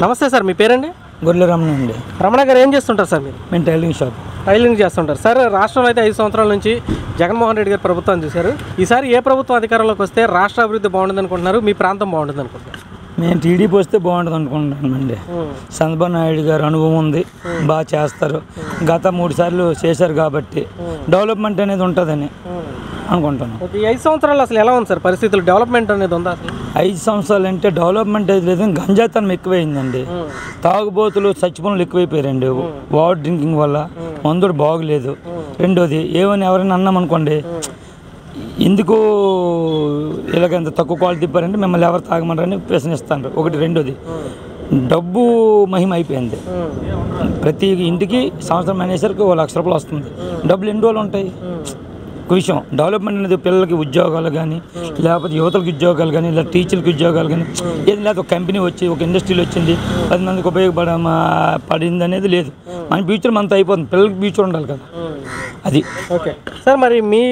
నమస్తే సార్, మీ పేరండి? గొర్రెల రమణ అండి. రమణ గారు ఏం చేస్తుంటారు సార్ మీరు? మేము టైలరింగ్ షాప్. టైలరింగ్ చేస్తుంటారు సార్. రాష్ట్రంలో అయితే 5 సంవత్సరాల నుంచి జగన్మోహన్ రెడ్డి గారు ప్రభుత్వం చూశారు. ఈసారి ఏ ప్రభుత్వం అధికారంలోకి వస్తే రాష్ట్ర అభివృద్ధి బాగుంటుంది అనుకుంటున్నారు, మీ ప్రాంతం బాగుంటుంది అనుకుంటున్నారు? మేము టీడీపీ వస్తే బాగుంటుంది అనుకుంటున్నామండి. చంద్రబాబు నాయుడు గారు అనుభవం ఉంది, బాగా చేస్తారు. గత 3 సార్లు చేశారు కాబట్టి డెవలప్మెంట్ అనేది ఉంటుందని అనుకుంటున్నాం. ఈ 5 సంవత్సరాలు అసలు ఎలా ఉంది సార్ పరిస్థితులు? డెవలప్మెంట్ అనేది ఉందా అసలు? 5 సంవత్సరాలు అంటే డెవలప్మెంట్ అయితే లేదు, గంజాతనం ఎక్కువైందండి. తాగుబోతులు చచ్చిపోనులు ఎక్కువైపోయారండి వాటర్ డ్రింకింగ్ వల్ల. మందుడు బాగలేదు. రెండోది ఏమని ఎవరైనా అన్నాం అనుకోండి, ఎందుకు ఇలాగంత తక్కువ క్వాలిటీ ఇప్పారంటే మిమ్మల్ని ఎవరు తాగమంటారని ప్రశ్నిస్తాను. ఒకటి. రెండోది డబ్బు మహిమ అయిపోయింది. ప్రతి ఇంటికి సంవత్సరం అనేసరికి 1 లక్ష రూపాయలు వస్తుంది. డబ్బులు ఎన్ని రోజులు ఉంటాయి? ఒక విషయం డెవలప్మెంట్ అనేది పిల్లలకి ఉద్యోగాలు కానీ, లేకపోతే యువతలకు ఉద్యోగాలు కానీ, లేదా టీచర్లకి ఉద్యోగాలు కానీ ఏది లేదు. ఒక కంపెనీ వచ్చి ఒక ఇండస్ట్రీలు వచ్చింది 10 మందికి పడింది అనేది లేదు. మన ఫ్యూచర్ మనతో అయిపోతుంది, పిల్లలకి ఫ్యూచర్ ఉండాలి కదా. అది ఓకే సార్. మరి మీ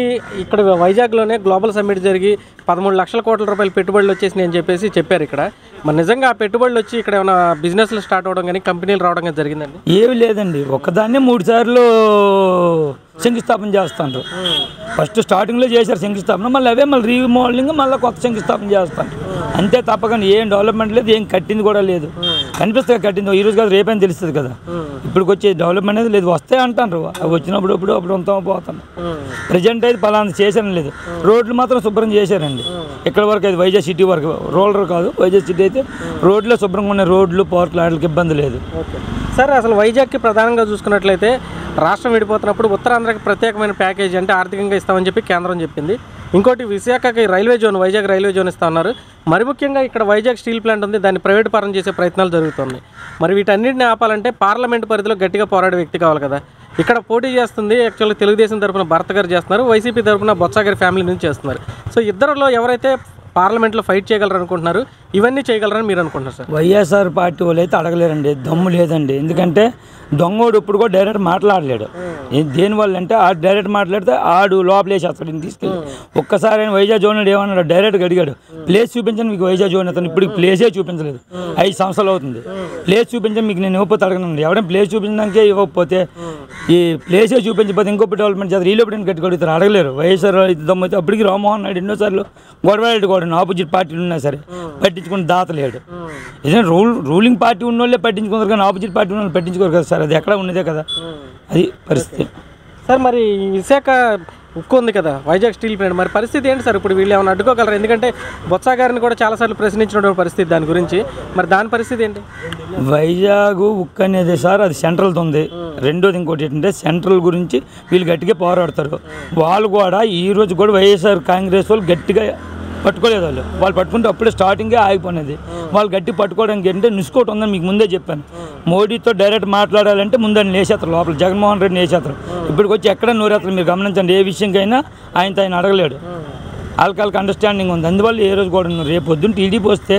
ఇక్కడ వైజాగ్లోనే గ్లోబల్ సమ్మిట్ జరిగి 13 లక్షల కోట్ల రూపాయలు పెట్టుబడులు వచ్చేసినాయి అని చెప్పారు ఇక్కడ. మరి నిజంగా ఆ పెట్టుబడులు వచ్చి ఇక్కడ ఏమైనా బిజినెస్లు స్టార్ట్ అవడం కానీ, కంపెనీలు రావడం కానీ జరిగిందండి? ఏమి లేదండి. ఒక్కదాన్నే 3 సార్లు శంకుస్థాపన చేస్తాను. ఫస్ట్ స్టార్టింగ్లో చేశారు శంకుస్థాపన, మళ్ళీ అవే మళ్ళీ రీమోడలింగ్, మళ్ళీ కొత్త శంకుస్థాపన చేస్తాను. అంతే తప్ప కానీ ఏం డెవలప్మెంట్ లేదు, ఏం కట్టింది కూడా లేదు. కనిపిస్తుంది కట్టింది, ఈరోజు కాదు రేపని తెలుస్తుంది కదా. ఇప్పుడు వచ్చే డెవలప్మెంట్ అనేది లేదు. వస్తే అంటారు, అవి వచ్చినప్పుడు అప్పుడు ఉంటాం పోతాం. ప్రజెంట్ అయితే పలానా చేశారని లేదు. రోడ్లు మాత్రం శుభ్రం చేశారండి. ఇక్కడ వరకు అయితే వైజాగ్ సిటీ వరకు, రూరల్ కాదు వైజాగ్ సిటీ అయితే రోడ్లో శుభ్రంగా ఉన్న రోడ్లు, పార్కులు వాటికి ఇబ్బంది లేదు. Okay sir. అసలు వైజాగ్కి ప్రధానంగా చూసుకున్నట్లయితే రాష్ట్రం విడిపోతున్నప్పుడు ఉత్తరాంధ్రకి ప్రత్యేకమైన ప్యాకేజీ అంటే ఆర్థికంగా ఇస్తామని చెప్పి కేంద్రం చెప్పింది. ఇంకోటి విశాఖకి railway zone, Vizag railway zone ఇస్తా ఉన్నారు. మరి ముఖ్యంగా ఇక్కడ వైజాగ్ స్టీల్ ప్లాంట్ ఉంది, దాన్ని ప్రైవేట్ పరం చేసే ప్రయత్నాలు జరుగుతున్నాయి. మరి వీటన్నిటిని ఆపాలంటే పార్లమెంట్ పరిధిలో గట్టిగా పోరాడే వ్యక్తి కావాలి కదా. ఇక్కడ పోటీ చేస్తుంది యాక్చువల్గా తెలుగుదేశం తరఫున భరత్ గారు చేస్తున్నారు, వైసీపీ తరఫున బొత్స గారి ఫ్యామిలీ నుంచి చేస్తున్నారు. సో ఇద్దరిలో ఎవరైతే పార్లమెంట్లో ఫైట్ చేయగలరు అనుకుంటున్నారు, ఇవన్నీ చేయగలరని మీరు అనుకుంటున్నారు సార్? వైఎస్ఆర్ పార్టీ వాళ్ళు అయితే అడగలేరండి, దమ్ము లేదండి. ఎందుకంటే దొంగోడు ఇప్పుడు కూడా డైరెక్ట్ మాట్లాడలేడు. దేనివల్ల అంటే ఆ డైరెక్ట్ మాట్లాడితే ఆడు లోపలేసేస్తాడు తీసుకెళ్ళి. ఒక్కసారి ఆయన వైజాగ్ జోన్ ఏమన్నాడు, డైరెక్ట్గా అడిగాడు, ప్లేస్ చూపించండి మీకు వైజాగ్ జోన్ అతను. ఇప్పుడు ప్లేసే చూపించలేదు, 5 సంవత్సరాలు అవుతుంది. ప్లేస్ చూపించండి మీకు నేను ఇవ్వకపోతే అడగనండి. ఎవరైనా ప్లేస్ చూపించడానికే ఇవ్వకపోతే, ఈ ప్లేసే చూపించకపోతే ఇంకొక డెవలప్మెంట్ చేస్తారు. వీళ్ళు ఎప్పుడు గట్టి కొడుతారు, అడగలేరు. వైఎస్ఆర్ దమ్ము అయితే అప్పటికి రామ్మోహన్ నాయుడు ఎన్నోసార్లు గొడవలాడు కూడా ఆపోజిట్ పార్టీలు ఉన్నా సరే పట్టించుకుని దాతలేడు. ఏదైనా రూలింగ్ పార్టీ ఉన్న వాళ్ళే పట్టించుకుంటారు కానీ ఆపోజిట్ పార్టీ ఉన్న వాళ్ళు పట్టించుకోరు కదా సార్. అది ఎక్కడ ఉన్నదే కదా, అది పరిస్థితి సార్. మరి విశాఖ ఉక్కు ఉంది కదా, వైజాగ్ స్టీల్ ప్లాంట్, మరి పరిస్థితి ఏంటి సార్? ఇప్పుడు వీళ్ళు ఏమైనా అడ్డుకోగలరు? ఎందుకంటే బొత్స గారిని కూడా చాలాసార్లు ప్రశ్నించినటువంటి పరిస్థితి దాని గురించి. మరి దాని పరిస్థితి ఏంటి? వైజాగ్ ఉక్కు అనేది సార్ అది సెంట్రల్తో ఉంది. రెండోది ఇంకోటి ఏంటంటే సెంట్రల్ గురించి వీళ్ళు గట్టిగా పోరాడతారు. వాళ్ళు కూడా ఈరోజు కూడా వైఎస్ఆర్ కాంగ్రెస్ వాళ్ళు గట్టిగా పట్టుకోలేదు. వాళ్ళు పట్టుకుంటే అప్పుడే స్టార్టింగే ఆగిపోయినది. వాళ్ళు గట్టి పట్టుకోవడానికి ఏంటంటే నిసుకోటి ఉందని మీకు ముందే చెప్పాను. మోడీతో డైరెక్ట్ మాట్లాడాలంటే ముందని లేచేస్తారు లోపల, జగన్మోహన్ రెడ్డిని వేసేస్తారు. ఇప్పటికి వచ్చి ఎక్కడ నూరేస్తారు. మీరు గమనించండి, ఏ విషయంకైనా ఆయన అడగలేడు. వాళ్ళకి అండర్స్టాండింగ్ ఉంది. అందువల్ల ఏ రోజు కూడా రేపు పొద్దున్న టీడీపీ వస్తే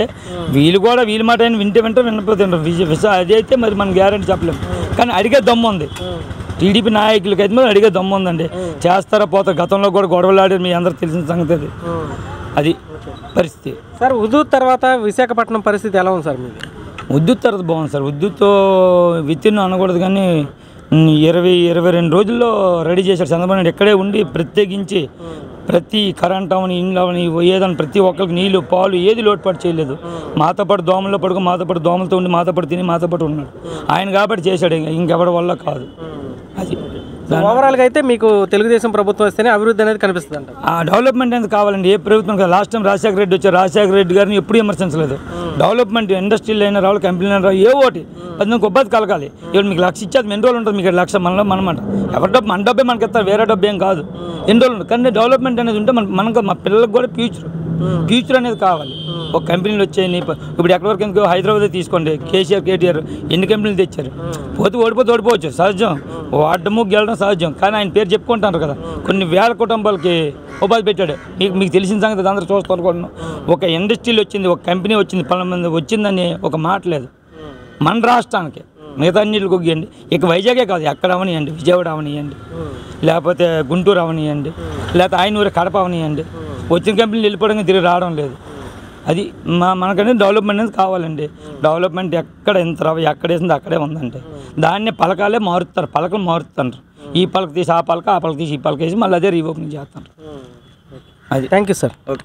వీళ్ళు కూడా వీళ్ళ మాట అయినా వింటే వినకపోతే అదైతే మరి మనం గ్యారెంటీ చెప్పలేము. కానీ అడిగే దమ్ము ఉంది టీడీపీ నాయకులకి అయితే మరి అడిగే దమ్ము ఉందండి. చేస్తారా పోతారు. గతంలో కూడా గొడవలాడి మీ అందరికి తెలిసిన సంగతి అది పరిస్థితి సార్. ఉదూత్ తర్వాత విశాఖపట్నం పరిస్థితి ఎలా ఉంది సార్ మీది? ఉద్దుత్ తర్వాత బాగుంది సార్. ఉద్దుతో విత్తిన్ అనకూడదు కానీ 22 రోజుల్లో రెడీ చేశారు చంద్రబాబు నాయుడు. ఎక్కడే ఉండి ప్రత్యేకించి ప్రతి కరెంట్ అవని, ఇండ్లు అవని, ఏదని ప్రతి ఒక్కరికి నీళ్ళు పాలు ఏది లోటుపాటు చేయలేదు. మాతో పాటు దోమల్లో పడుకో, మాతో పాటు దోమలతో ఉండి, మాతో పాటు తిని, మాతో పాటు ఉన్నాడు ఆయన కాబట్టి చేశాడు. ఇంకెవరి వల్ల కాదు. అది ఓవరాల్గా అయితే మీకు తెలుగుదేశం ప్రభుత్వం వస్తేనే అభివృద్ధి అనేది కనిపిస్తుంది అంట. ఆ డెవలప్మెంట్ అనేది కావాలండి. ఏ ప్రభుత్వం కాదు. లాస్ట్ టైం రాజశేఖర రెడ్డి వచ్చారు, రాజశేఖర రెడ్డి గారిని ఎప్పుడు విమర్శించలేదు. డెవలప్మెంట్ ఇండస్ట్రీలు అయినా రావాలి, కంపెనీలు అయినా రావాలి, ఏ ఒకటి 10 కొబ్బరి కలగాలి. ఇప్పుడు మీకు 1 లక్ష ఇచ్చేది ఎన్ని రోజులు ఉంటుంది? మీకు 1 లక్ష మనమాట ఎవరి డబ్బు మన డబ్బే మనకి ఇస్తారు, వేరే డబ్బు ఏం కాదు. ఎన్ని రోజులు ఉంటుంది. కానీ డెవలప్మెంట్ అనేది ఉంటే మనకు మా పిల్లలకు కూడా ఫ్యూచర్ అనేది కావాలి. ఒక కంపెనీలు వచ్చాయి. ఇప్పుడు ఎక్కడి వరకు ఎందుకు హైదరాబాద్ తీసుకోండి, కేటీఆర్ ఎన్ని కంపెనీలు తెచ్చారు. ఓడిపోవచ్చు సహజం, వాడము గెలడం సహజం. కానీ ఆయన పేరు చెప్పుకుంటారు కదా, కొన్ని వేల కుటుంబాలకి ఉపాధి పెట్టాడు. మీకు తెలిసిన సంగతి అందరూ చూస్తారు. ఒక ఇండస్ట్రీలు వచ్చింది, ఒక కంపెనీ వచ్చింది, 10 మంది వచ్చిందని ఒక మాట లేదు మన రాష్ట్రానికి. మిగతా అన్నింటికి ఒగ్గియండి. ఇక వైజాగే కాదు, ఎక్కడ అవనియండి, విజయవాడ అవనియండి, లేకపోతే గుంటూరు అవనియండి, లేకపోతే ఆయనూరు కడప అవనియండి. వచ్చిన కంపెనీలు వెళ్ళిపోవడానికి తిరిగి రావడం లేదు. అది మనకనేది డెవలప్మెంట్ అనేది కావాలండి. డెవలప్మెంట్ ఎక్కడ ఎంత ఎక్కడ వేసింది అక్కడే ఉందంటే దాన్ని పలకాలే మారుస్తారు, పలకలు మారుతుంటారు. ఈ పలక తీసి ఆ పలక తీసి ఈ పలక వేసి మళ్ళీ అదే రీఓపెనింగ్ చేస్తారు. అది థ్యాంక్ యూ సార్. ఓకే.